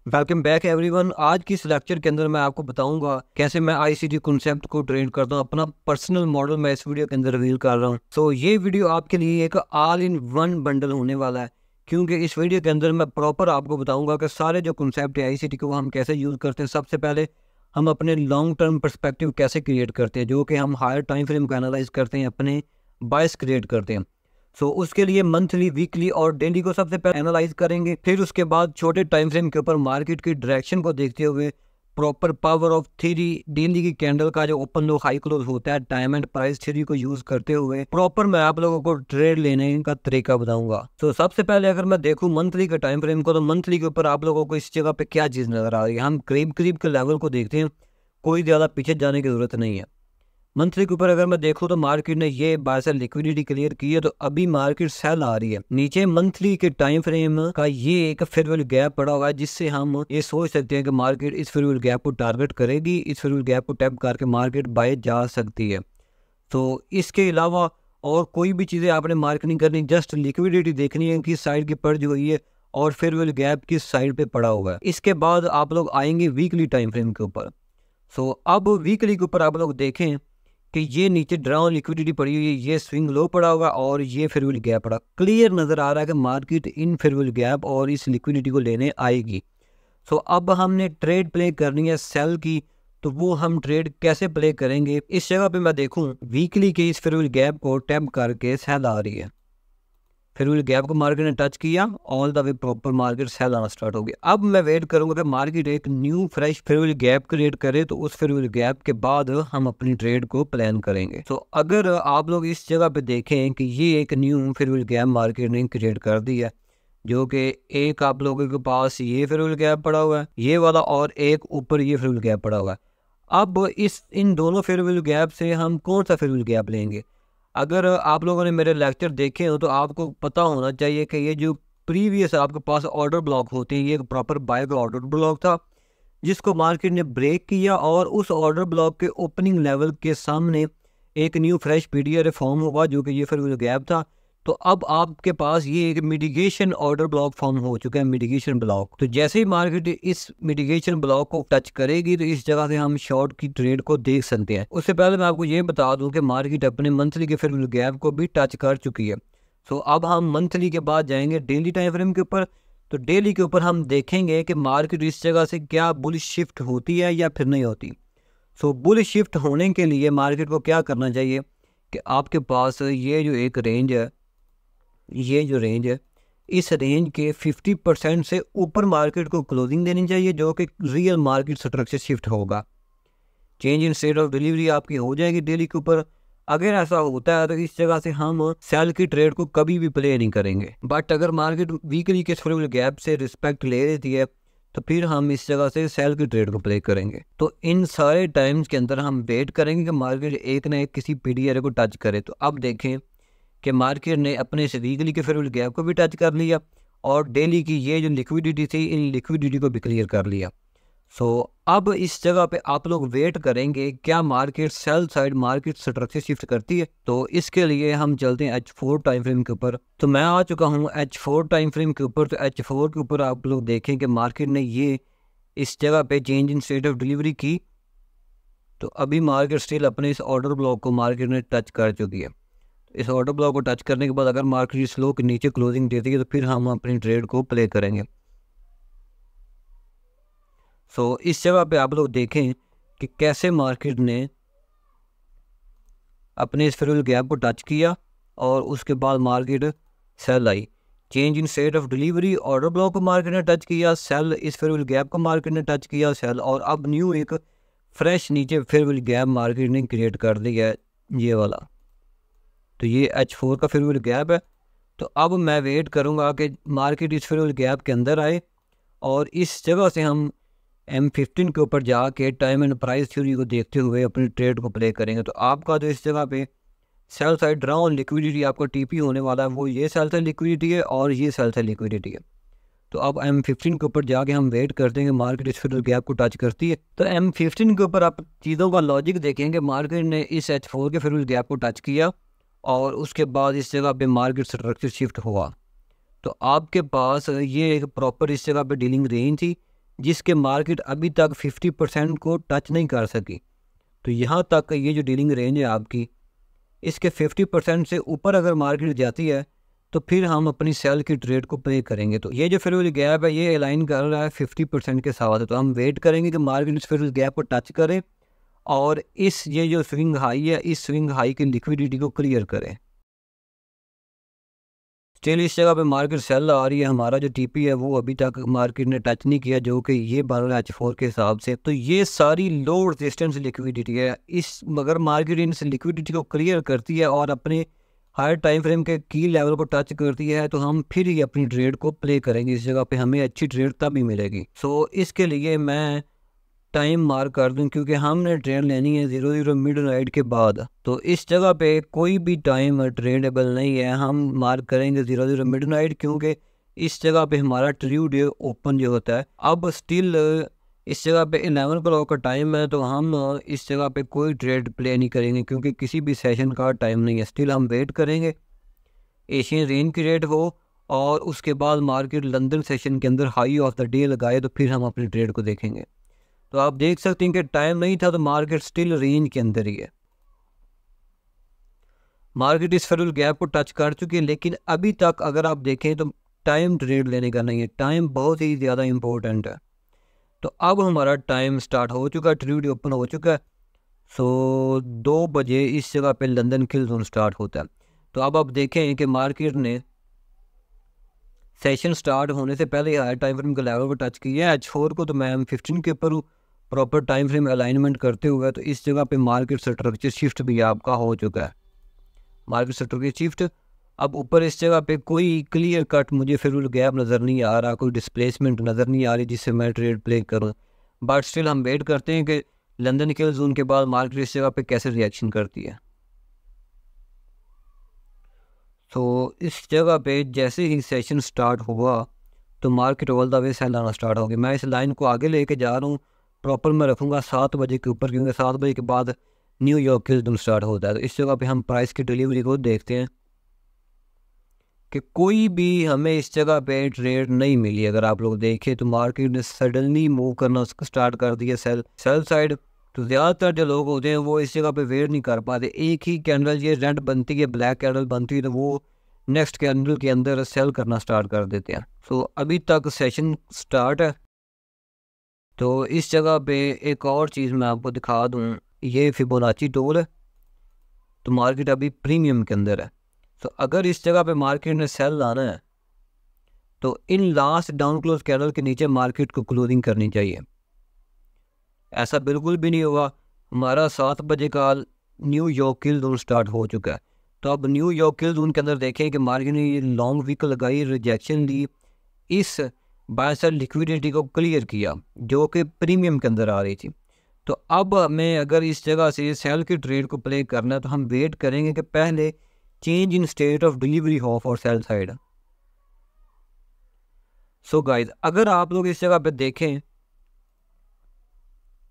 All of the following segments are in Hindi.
Welcome back everyone. आज की इस लेक्चर के अंदर मैं आपको बताऊंगा कैसे मैं आईसीटी कॉन्सेप्ट को ट्रेड करता हूं। अपना पर्सनल मॉडल मैं इस वीडियो के अंदर रिवील कर रहा हूं। सो ये वीडियो आपके लिए एक ऑल इन वन बंडल होने वाला है, क्योंकि इस वीडियो के अंदर मैं प्रॉपर आपको बताऊंगा कि सारे जो कॉन्सेप्ट है आईसीटी को हम कैसे यूज़ करते हैं। सबसे पहले हम अपने लॉन्ग टर्म परस्पेक्टिव कैसे क्रिएट करते हैं, जो कि हम हायर टाइम फ्रेम को एनालाइज करते हैं, अपने बायस क्रिएट करते हैं। सो उसके लिए मंथली, वीकली और डेली को सबसे पहले एनालाइज करेंगे। फिर उसके बाद छोटे टाइम फ्रेम के ऊपर मार्केट की डायरेक्शन को देखते हुए proper power of three daily की कैंडल का जो ओपन लो हाई क्लोज होता है, टाइम एंड प्राइस थ्योरी को यूज करते हुए प्रॉपर मैं आप लोगों को ट्रेड लेने का तरीका बताऊंगा। तो सबसे पहले अगर मैं देखूं मंथली के टाइम फ्रेम को, तो मंथली के ऊपर आप लोगों को इस जगह पे क्या चीज नजर आ रही है। हम करीब करीब के लेवल को देखते हैं, कोई ज्यादा पीछे जाने की जरूरत नहीं है। मंथली के ऊपर अगर मैं देखूं तो मार्केट ने ये बाय सेल लिक्विडिटी क्लियर की है, तो अभी मार्केट सेल आ रही है। नीचे मंथली के टाइम फ्रेम का ये एक फेयरवेल गैप पड़ा हुआ है, जिससे हम ये सोच सकते हैं कि मार्केट इस फेयरवेल गैप को टारगेट करेगी, इस फेयरवेल गैप को टैप करके मार्केट बाय जा सकती है। तो इसके अलावा और कोई भी चीज़ें आपने मार्केट नहीं करनी, जस्ट लिक्विडिटी देखनी है किस साइड की पड़ हुई है और फेयरवेल गैप किस साइड पे पड़ा हुआ है। इसके बाद आप लोग आएंगे वीकली टाइम फ्रेम के ऊपर। सो अब वीकली के ऊपर आप लोग देखें कि ये नीचे ड्राउन लिक्विडिटी पड़ी हुई है, ये स्विंग लो पड़ा होगा और ये फेयरवेल गैप पड़ा। क्लियर नज़र आ रहा है कि मार्केट इन फेयरवेल गैप और इस लिक्विडिटी को लेने आएगी। सो अब हमने ट्रेड प्ले करनी है सेल की, तो वो हम ट्रेड कैसे प्ले करेंगे। इस जगह पे मैं देखूं वीकली के इस फेयरवेल गैप को टैप करके सेल आ रही है, फेयरवेल गैप को मार्केट ने टच किया, all the way proper market sell आना स्टार्ट हो गया। अब मैं वेट करूंगा कि मार्केट एक new fresh fair value gap create करे, तो उस फेयरवेल गैप के बाद हम अपनी ट्रेड को प्लान करेंगे। तो अगर आप लोग इस जगह पे देखें कि ये एक न्यू फेयरवेल गैप मार्केट ने क्रिएट कर दी है, जो कि एक आप लोगों के पास ये फेयरवेल गैप पड़ा हुआ है, ये वाला, और एक ऊपर ये फेयरवेल गैप पड़ा हुआ है। अब इन दोनों फेयरवेल गैप से हम कौन सा फेयरवेल गैप लेंगे। अगर आप लोगों ने मेरे लेक्चर देखे हो तो आपको पता होना चाहिए कि ये जो प्रीवियस आपके पास ऑर्डर ब्लॉक होते हैं, ये एक प्रॉपर बाय का ऑर्डर ब्लॉक था, जिसको मार्केट ने ब्रेक किया और उस ऑर्डर ब्लॉक के ओपनिंग लेवल के सामने एक न्यू फ्रेश पीडीआर फॉर्म हुआ, जो कि ये फिर गैप था। तो अब आपके पास ये एक मिटिगेशन ऑर्डर ब्लॉक फॉर्म हो चुका है, मिटिगेशन ब्लॉक। तो जैसे ही मार्केट इस मिटिगेशन ब्लॉक को टच करेगी, तो इस जगह से हम शॉर्ट की ट्रेड को देख सकते हैं। उससे पहले मैं आपको ये बता दूं कि मार्केट अपने मंथली के फिर गैप को भी टच कर चुकी है। सो अब हम मंथली के बाद जाएंगे डेली टाइम फ्रेम के ऊपर। तो डेली के ऊपर हम देखेंगे कि मार्केट इस जगह से क्या बुलिश शिफ्ट होती है या फिर नहीं होती। सो बुलिश शिफ्ट होने के लिए मार्केट को क्या करना चाहिए कि आपके पास ये जो एक रेंज है, ये जो रेंज है, इस रेंज के 50% से ऊपर मार्केट को क्लोजिंग देनी चाहिए, जो कि रियल मार्केट स्ट्रक्चर शिफ्ट होगा। Change in state of delivery आपकी हो जाएगी डेली के ऊपर। अगर ऐसा होता है तो इस जगह से हम सेल की ट्रेड को कभी भी प्ले नहीं करेंगे। बट अगर मार्केट वीकली के फेयरवेल गैप से रिस्पेक्ट ले लेती है, तो फिर हम इस जगह से सेल की ट्रेड को प्ले करेंगे। तो इन सारे टाइम्स के अंदर हम वेट करेंगे कि मार्केट एक ना एक किसी पीडीआर को टच करे। तो अब देखें कि मार्केट ने अपने इस वीकली के फेयरवेल गैप को भी टच कर लिया और डेली की ये जो लिक्विडिटी थी, इन लिक्विडिटी को भी क्लियर कर लिया। सो अब इस जगह पे आप लोग वेट करेंगे क्या market sell side market structure shift करती है। तो इसके लिए हम चलते हैं H4 टाइम फ्रेम के ऊपर। तो मैं आ चुका हूँ H4 टाइम फ्रेम के ऊपर। तो H4 के ऊपर आप लोग देखें कि मार्केट ने ये इस जगह पे change in state of delivery की। तो अभी मार्केट स्टिल अपने इस ऑर्डर ब्लॉक को मार्केट ने टच कर चुकी है। इस ऑर्डर ब्लॉक को टच करने के बाद अगर मार्केट स्लो के नीचे क्लोजिंग देती है, तो फिर हम अपनी ट्रेड को प्ले करेंगे। सो इस जगह पे आप लोग देखें कि कैसे मार्केट ने अपने इस फेयरवेल गैप को टच किया और उसके बाद मार्केट सेल आई। Change in state of delivery, order block को मार्केट ने टच किया, सेल इस फेयरवेल गैप को मार्केट ने टच किया, सेल, और अब न्यू एक फ्रेश नीचे फेयरवेल गैप मार्केट ने क्रिएट कर दिया है, ये वाला। तो ये H4 का फेयरवेल गैप है। तो अब मैं वेट करूंगा कि मार्केट इस फेयरवेल गैप के अंदर आए और इस जगह से हम M15 के ऊपर जाके टाइम एंड प्राइस थ्योरी को देखते हुए अपनी ट्रेड को प्ले करेंगे। तो आपका जो इस जगह पे सेल साइड ड्राउन लिक्विडिटी आपका TP होने वाला है, वो ये सेल साइड लिक्विडिटी है और ये सेल साइड लिक्विडिटी है। तो अब M15 के ऊपर जाके हम वेट करते हैं कि मार्केट इस फेयरवेल गैप को टच करती है। तो M15 के ऊपर आप चीज़ों का लॉजिक देखेंगे, मार्केट ने इस H4 के फेयरवेल गैप को टच किया और उसके बाद इस जगह पे मार्केट स्ट्रक्चर शिफ्ट हुआ। तो आपके पास ये एक प्रॉपर इस जगह पे डीलिंग रेंज थी, जिसके मार्केट अभी तक 50% को टच नहीं कर सकी। तो यहाँ तक ये जो डीलिंग रेंज है आपकी, इसके 50% से ऊपर अगर मार्केट जाती है तो फिर हम अपनी सेल की ट्रेड को प्ले करेंगे। तो ये जो फेयरवेल गैप है ये अलाइन कर रहा है 50% के साथ। तो हम वेट करेंगे कि मार्केट इस फेयरवेल गैप को टच करे और ये जो स्विंग हाई है, इस स्विंग हाई की लिक्विडिटी को क्लियर करें। स्टिल इस जगह पे मार्केट सेल आ रही है। हमारा जो टीपी है वो अभी तक मार्केट ने टच नहीं किया, जो कि ये बन रहा है H4 के हिसाब से। तो ये सारी लो रेजिस्टेंस लिक्विडिटी है। इस मगर मार्केट इन लिक्विडिटी को क्लियर करती है और अपने हायर टाइम फ्रेम के की लेवल को टच करती है तो हम फिर ही अपनी ट्रेड को प्ले करेंगे। इस जगह पे हमें अच्छी ट्रेड तभी मिलेगी। सो इसके लिए मैं टाइम मार्क कर दूं, क्योंकि हमने ट्रेड लेनी है 00 मिडनाइट के बाद। तो इस जगह पे कोई भी टाइम ट्रेडेबल नहीं है। हम मार्क करेंगे 00 मिडनाइट, क्योंकि इस जगह पे हमारा ट्रू डे ओपन जो होता है। अब स्टिल इस जगह पे 11 क्लॉक का टाइम है, तो हम इस जगह पे कोई ट्रेड प्ले नहीं करेंगे, क्योंकि किसी भी सेशन का टाइम नहीं है। स्टिल हम वेट करेंगे एशियन रेंज की रेट हो और उसके बाद मार्केट लंदन सेशन के अंदर हाई ऑफ द डे लगाए, तो फिर हम अपनी ट्रेड को देखेंगे। तो आप देख सकते हैं कि टाइम नहीं था तो मार्केट स्टिल रेंज के अंदर ही है। मार्केट इस फेयरवेल गैप को टच कर चुकी है, लेकिन अभी तक अगर आप देखें तो टाइम ट्रेड लेने का नहीं है। टाइम बहुत ही ज़्यादा इंपॉर्टेंट है। तो अब हमारा टाइम स्टार्ट हो चुका है, ट्रेड ओपन हो चुका है। सो 2 बजे इस जगह पे लंदन किल जोन स्टार्ट होता है। तो अब आप देखें कि मार्केट ने सेशन स्टार्ट होने से पहले हायर टाइम फ्रेम के लेवल को टच किया है। H4 को तो मैं M15 के ऊपर हूँ प्रॉपर टाइम फ्रेम अलाइनमेंट करते हुए। तो इस जगह पे मार्केट स्ट्रक्चर शिफ्ट भी आपका हो चुका है। मार्केट स्ट्रक्चर शिफ्ट अब ऊपर इस जगह पे कोई क्लियर कट मुझे फेयरवेल गैप नज़र नहीं आ रहा, कोई डिस्प्लेसमेंट नज़र नहीं आ रही जिससे मैं ट्रेड प्ले करूँ। बट स्टिल हम वेट करते हैं कि लंदन किल जोन के बाद मार्केट इस जगह पे कैसे रिएक्शन करती है। तो इस जगह पे जैसे ही सेशन स्टार्ट हुआ तो market all the way sell आना स्टार्ट हो गया। मैं इस लाइन को आगे लेके जा रहा हूँ, प्रॉपर मैं रखूँगा 7 बजे के ऊपर, क्योंकि 7 बजे के बाद न्यूयॉर्क किल जोन स्टार्ट होता है। तो इस जगह पे हम प्राइस की डिलीवरी को देखते हैं कि कोई भी हमें इस जगह पे ट्रेड नहीं मिली। अगर आप लोग देखें तो मार्केट ने सडनली मूव करना उसको स्टार्ट कर दिया सेल साइड। तो ज़्यादातर जो लोग होते हैं वो इस जगह पे वेट नहीं कर पाते। एक ही कैंडल ये रेड बनती है, ब्लैक कैंडल बनती है, तो वो नेक्स्ट कैंडल के अंदर सेल करना स्टार्ट कर देते हैं। तो अभी तक सेशन स्टार्ट है। तो इस जगह पे एक और चीज़ मैं आपको दिखा दूँ, ये फिबोनाची टूल है। तो मार्केट अभी प्रीमियम के अंदर है। तो अगर इस जगह पे मार्केट ने सेल लाना है तो in last down close candle के नीचे मार्केट को क्लोजिंग करनी चाहिए। ऐसा बिल्कुल भी नहीं होगा। हमारा 7 बजे का न्यूयॉर्क किल जोन स्टार्ट हो चुका है। तो अब न्यूयॉर्क किल जोन के अंदर देखें कि मार्केट ने ये लॉन्ग वीक लगाई, रिजेक्शन दी, इस बाय साइड लिक्विडिटी को क्लियर किया जो कि प्रीमियम के अंदर आ रही थी। तो अब हमें अगर इस जगह से सेल की ट्रेड को प्ले करना है तो हम वेट करेंगे कि पहले change in state of delivery हो for sell side. So guys, अगर आप लोग इस जगह पे देखें,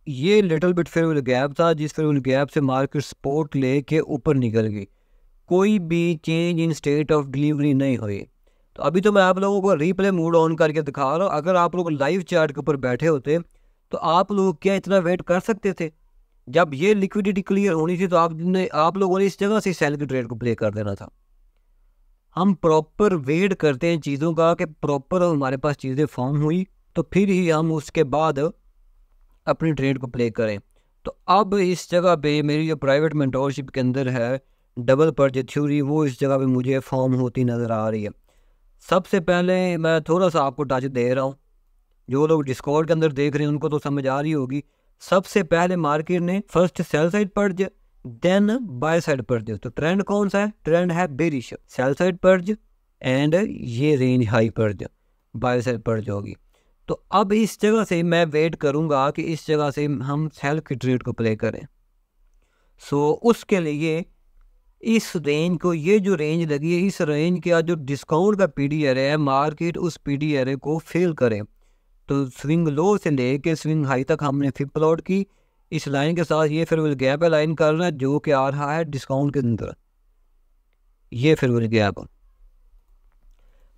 ये लिटिल बिट फेयरवेल गैप था, जिस फेयरवेल गैप से मार्केट सपोर्ट लेके ऊपर निकल गई। कोई भी change in state of delivery नहीं हुई। तो अभी तो मैं आप लोगों को रीप्ले मोड ऑन करके दिखा रहा हूँ। अगर आप लोग लाइव चार्ट के ऊपर बैठे होते तो आप लोग क्या इतना वेट कर सकते थे? जब ये लिक्विडिटी क्लियर होनी थी तो आप लोगों ने इस जगह से सेल की ट्रेड को प्ले कर देना था। हम प्रॉपर वेट करते हैं चीज़ों का कि प्रॉपर हमारे पास चीज़ें फॉर्म हुई तो फिर ही हम उसके बाद अपनी ट्रेड को प्ले करें। तो अब इस जगह पे मेरी जो प्राइवेट मेंटोरशिप के अंदर है डबल परचेज थ्योरी, वो इस जगह पे मुझे फॉर्म होती नज़र आ रही है। सबसे पहले मैं थोड़ा सा आपको टच दे रहा हूँ, जो लोग डिस्कॉर्ड के अंदर देख रहे हैं उनको तो समझ आ रही होगी। सबसे पहले मार्केट ने first sell side purge, then buy side purge. तो ट्रेंड कौन सा है? ट्रेंड है bearish. Sell side purge and ये range high purge, buy side purge होगी। तो अब इस जगह से मैं वेट करूंगा कि इस जगह से हम सेल की ट्रेड को प्ले करें। सो उसके लिए इस रेंज को, ये जो रेंज लगी है, इस रेंज का जो डिस्काउंट का पीडी एरे है, मार्केट उस पीडी एरे को फेल करे। तो स्विंग लो से लेके स्विंग हाई तक हमने फिर प्लॉट की इस लाइन के साथ। ये फेयरवेल गैप है लाइन करना है जो कि आ रहा है डिस्काउंट के अंदर, ये फेयरवेल गैप।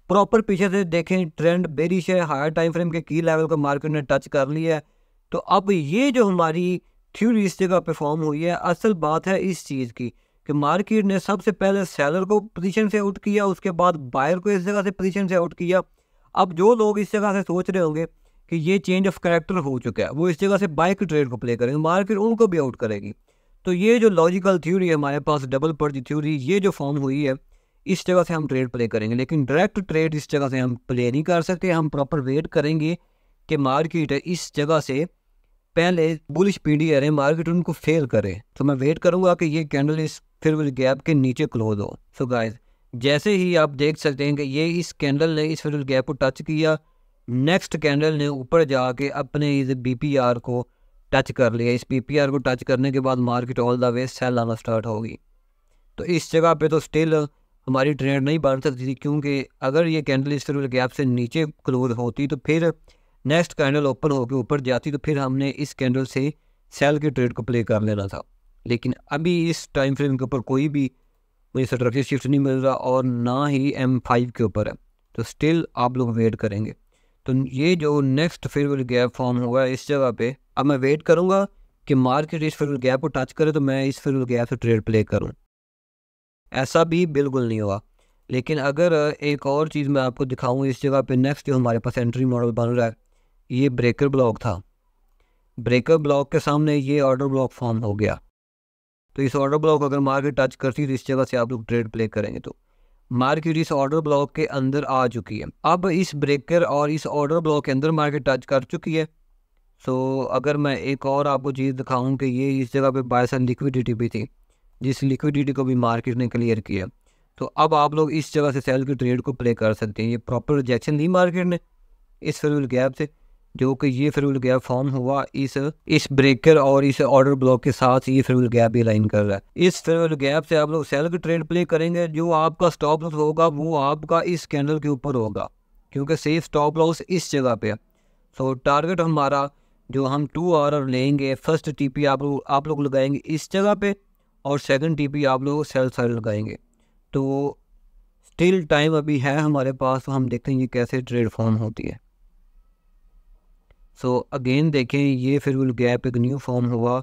प्रॉपर पीछे से देखें ट्रेंड बेरिश है, हायर टाइम फ्रेम के की लेवल को मार्केट ने टच कर लिया है। तो अब ये जो हमारी थ्योरी इस जगह पे फॉर्म हुई है, असल बात है इस चीज़ की कि मार्केट ने सबसे पहले सेलर को पोजीशन से आउट किया, उसके बाद बायर को इस जगह से पोजीशन से आउट किया। अब जो लोग इस जगह से सोच रहे होंगे कि ये चेंज ऑफ कैरेक्टर हो चुका है, वो इस जगह से बाय के ट्रेड को प्ले करेंगे, मार्केट उनको भी आउट करेगी। तो ये जो लॉजिकल थ्योरी है हमारे पास, डबल पर्ज थ्योरी, ये जो फॉर्म हुई है, इस जगह से हम ट्रेड प्ले करेंगे। लेकिन डायरेक्ट ट्रेड इस जगह से हम प्ले नहीं कर सकते, हम प्रॉपर वेट करेंगे कि मार्केट इस जगह से पहले बुलिश पीडीआर है, मार्केट उनको फेल करे। तो मैं वेट करूंगा कि ये कैंडल इस फेयरवेल गैप के नीचे क्लोज हो। सो गाइस, जैसे ही आप देख सकते हैं कि ये इस कैंडल ने इस फेयरवेल गैप को टच किया, नेक्स्ट कैंडल ने ऊपर जाके अपने इस बीपीआर को टच कर लिया। इस बीपीआर को टच करने के बाद market all the way sell आना स्टार्ट होगी। तो इस जगह पे तो स्टिल हमारी ट्रेड नहीं बन सकती थी, क्योंकि अगर ये कैंडल इस फेयरवेल गैप से नीचे क्लोज होती तो फिर नेक्स्ट कैंडल ओपन होकर ऊपर जाती, तो फिर हमने इस कैंडल से सेल के ट्रेड को प्ले कर लेना था। लेकिन अभी इस टाइम फ्रेम के ऊपर कोई भी मुझे स्ट्रक्चर शिफ्ट नहीं मिल रहा और ना ही M5 के ऊपर है, तो स्टिल आप लोग वेट करेंगे। तो ये जो नेक्स्ट फेयरवेल गैप फॉर्म हुआ है इस जगह पे, अब मैं वेट करूंगा कि मार्केट इस फेयरवेल गैप को टच करे तो मैं इस फेयरवेल गैप से ट्रेड प्ले करूं। ऐसा भी बिल्कुल नहीं हुआ। लेकिन अगर एक और चीज़ मैं आपको दिखाऊं, इस जगह पे नेक्स्ट जो हमारे पास एंट्री मॉडल बन रहा है, ये ब्रेकर ब्लॉक था। ब्रेकर ब्लॉक के सामने ये ऑर्डर ब्लॉक फॉर्म हो गया। तो इस ऑर्डर ब्लॉक अगर मार्केट टच करती है तो इस जगह से आप लोग ट्रेड प्ले करेंगे। तो मार्केट इस ऑर्डर ब्लॉक के अंदर आ चुकी है। अब इस ब्रेकर और इस ऑर्डर ब्लॉक के अंदर मार्केट टच कर चुकी है। सो अगर मैं एक और आपको चीज़ दिखाऊं कि ये इस जगह पे बाय सेल लिक्विडिटी भी थी, जिस लिक्विडिटी को भी मार्केट ने क्लियर किया, तो अब आप लोग इस जगह से सेल की ट्रेड को प्ले कर सकते हैं। ये प्रॉपर रिजेक्शन दी मार्केट ने इस फेयरवेल गैप से, जो कि ये फेयरवेल गैप फॉर्म हुआ इस ब्रेकर और इस ऑर्डर ब्लॉक के साथ, ये फेयरवेल गैप भी लाइन कर रहा है। इस फेयरवेल गैप से आप लोग सेल की ट्रेड प्ले करेंगे। जो आपका स्टॉप लॉस होगा वो आपका इस कैंडल के ऊपर होगा, क्योंकि सेफ स्टॉप लॉस इस जगह पे है। सो टारगेट हमारा जो हम 2 आवर लेंगे, फर्स्ट टीपी आप लोग लगाएंगे इस जगह पे और सेकंड टीपी आप लोग सेल साइड लगाएंगे। तो स्टिल टाइम अभी है हमारे पास, तो हम देखते हैं ये कैसे ट्रेड फॉर्म होती है। सो अगेन देखें, ये फेयरवेल गैप एक न्यू फॉर्म हुआ,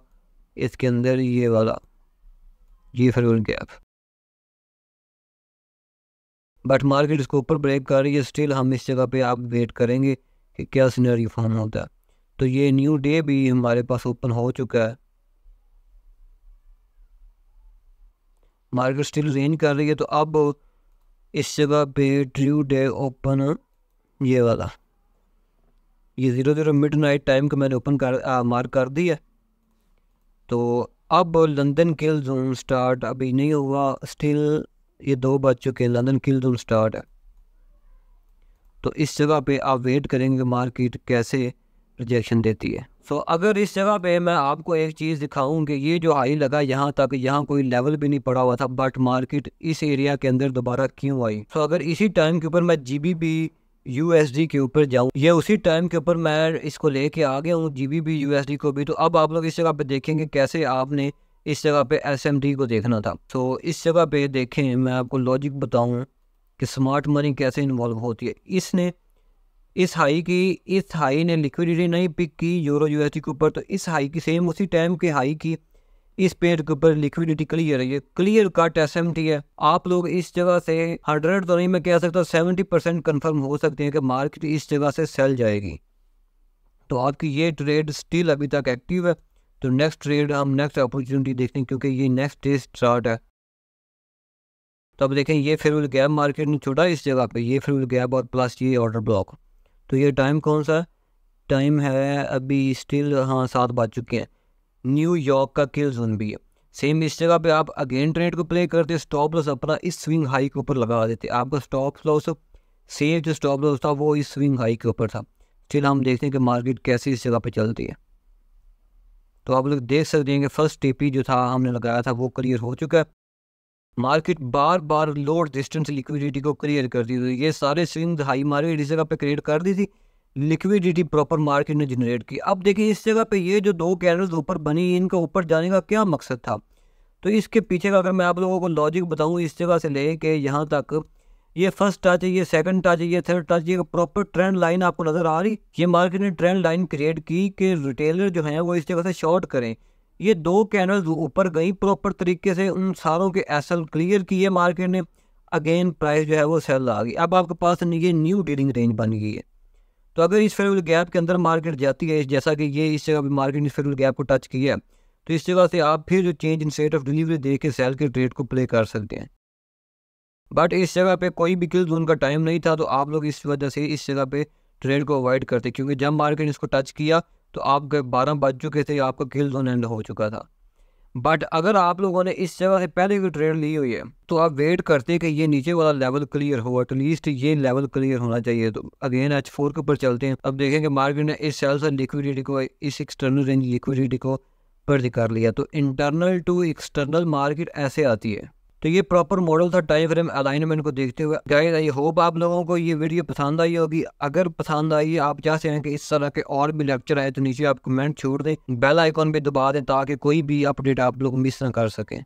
इसके अंदर ये वाला ये फेयरवेल गैप, बट मार्केट इसको ऊपर ब्रेक कर रही है। स्टिल हम इस जगह पे आप वेट करेंगे कि क्या सिनेरियो फॉर्म होता है। तो ये न्यू डे भी हमारे पास ओपन हो चुका है, मार्केट स्टिल रेंज कर रही है। तो अब इस जगह पे ट्रू डे ओपन ये वाला, ये 00 मिडनाइट टाइम का मैंने ओपन मार्क कर दिया। तो अब लंदन किल जोन स्टार्ट अभी नहीं हुआ, स्टिल ये 2 बज चुके हैं, लंदन किल जोन स्टार्ट है। तो इस जगह पे आप वेट करेंगे मार्केट कैसे रिजेक्शन देती है। सो अगर इस जगह पे मैं आपको एक चीज़ दिखाऊं कि ये जो हाई लगा यहाँ तक, यहाँ कोई लेवल भी नहीं पड़ा हुआ था, बट मार्केट इस एरिया के अंदर दोबारा क्यों आई। सो अगर इसी टाइम के ऊपर मैं GBP USD के ऊपर जाऊं, ये उसी टाइम के ऊपर मैं इसको लेके आ गया हूँ GBP USD को भी। तो अब आप लोग इस जगह पे देखेंगे कैसे आपने इस जगह पे SMT को देखना था। तो इस जगह पे देखें, मैं आपको लॉजिक बताऊं कि स्मार्ट मनी कैसे इन्वॉल्व होती है। इसने इस हाई ने लिक्विडिटी नहीं पिक की यूरो USD के ऊपर, तो इस हाई की सेम उसी टाइम के हाई की इस पेड़ के ऊपर लिक्विडिटी क्लियर है, ये क्लियर कट SMT है। आप लोग इस जगह से 100 तो नहीं मैं कह सकता, 70% कन्फर्म हो सकते हैं कि मार्केट इस जगह से सेल जाएगी। तो आपकी ये ट्रेड स्टिल अभी तक एक्टिव है। तो नेक्स्ट ट्रेड हम नेक्स्ट अपॉर्चुनिटी देखते हैं, क्योंकि ये नेक्स्ट डे स्टार्ट है। तो अब देखें, ये फेयरवेल गैप मार्केट ने छोड़ा इस जगह पे, ये फेयरवेल गैप और प्लस ये ऑर्डर ब्लॉक। तो ये टाइम कौन सा टाइम है अभी, स्टिल 7 बज चुके हैं। न्यूयॉर्क का किल जोन भी है सेम। इस जगह पे आप अगेन ट्रेड को प्ले करते, स्टॉप लॉस अपना इस स्विंग हाई के ऊपर लगा देते। आपका स्टॉप लॉस सेम जो स्टॉप लॉस था वो इस स्विंग हाई के ऊपर था। स्टिल हम देखते हैं कि मार्केट कैसे इस जगह पे चलती है। तो आप लोग देख सकते हैं कि फर्स्ट टीपी जो था हमने लगाया था वो क्लियर हो चुका है। मार्केट बार बार लोअर डिस्टेंस लिक्विडिटी को क्लियर करती थी। ये सारे स्विंग हाई मार्केट इस जगह पे क्रिएट कर दी थी, लिक्विडिटी प्रॉपर मार्केट ने जनरेट की। अब देखिए इस जगह पे ये जो 2 कैंडल्स ऊपर बनी, इनका ऊपर जाने का क्या मकसद था। तो इसके पीछे का अगर मैं आप लोगों को लॉजिक बताऊं, इस जगह से ले के यहाँ तक ये फर्स्ट टच है, ये सेकंड टच है, ये थर्ड टच, ये प्रॉपर ट्रेंड लाइन आपको नजर आ रही। ये मार्केट ने ट्रेंड लाइन क्रिएट की कि रिटेलर जो है वो इस जगह से शॉर्ट करें। ये 2 कैंडल्स ऊपर गई प्रॉपर तरीके से, उन सारों के एसएल क्लियर किए मार्केट ने। अगेन प्राइस जो है वो सेल आ गई। अब आपके पास ये न्यू डीलिंग रेंज बन गई है। तो अगर इस फेवरेबल गैप के अंदर मार्केट जाती है, जैसा कि ये इस जगह भी मार्केट ने इस फेवरेबल गैप को टच किया है, तो इस जगह से आप फिर जो change in state of delivery दे के सेल के ट्रेड को प्ले कर सकते हैं। बट इस जगह पे कोई भी किल जोन का टाइम नहीं था, तो आप लोग इस वजह से इस जगह पे ट्रेड को अवॉइड करते, क्योंकि जब मार्केट इसको टच किया तो आप 12 बज चुके थे, आपका किल जोन एंड हो चुका था। बट अगर आप लोगों ने इस जगह से पहले की ट्रेड ली हुई है तो आप वेट करते कि ये नीचे वाला लेवल क्लियर हो, एटलीस्ट ये लेवल क्लियर होना चाहिए। तो अगेन H4 के ऊपर चलते हैं। अब देखें कि मार्केट ने इस सेल से लिक्विडिटी को, इस एक्सटर्नल रेंज लिक्विडिटी को पर्ज कर लिया। तो इंटरनल टू एक्सटर्नल मार्केट ऐसे आती है। तो ये प्रॉपर मॉडल था टाइम फ्रेम अलाइनमेंट को देखते हुए। गाइस आई होप आप लोगों को ये वीडियो पसंद आई होगी। अगर पसंद आई, आप चाहते हैं कि इस तरह के और भी लेक्चर आए, तो नीचे आप कमेंट छोड़ दें, बेल आइकॉन पे दबा दें ताकि कोई भी अपडेट आप लोग मिस ना कर सकें।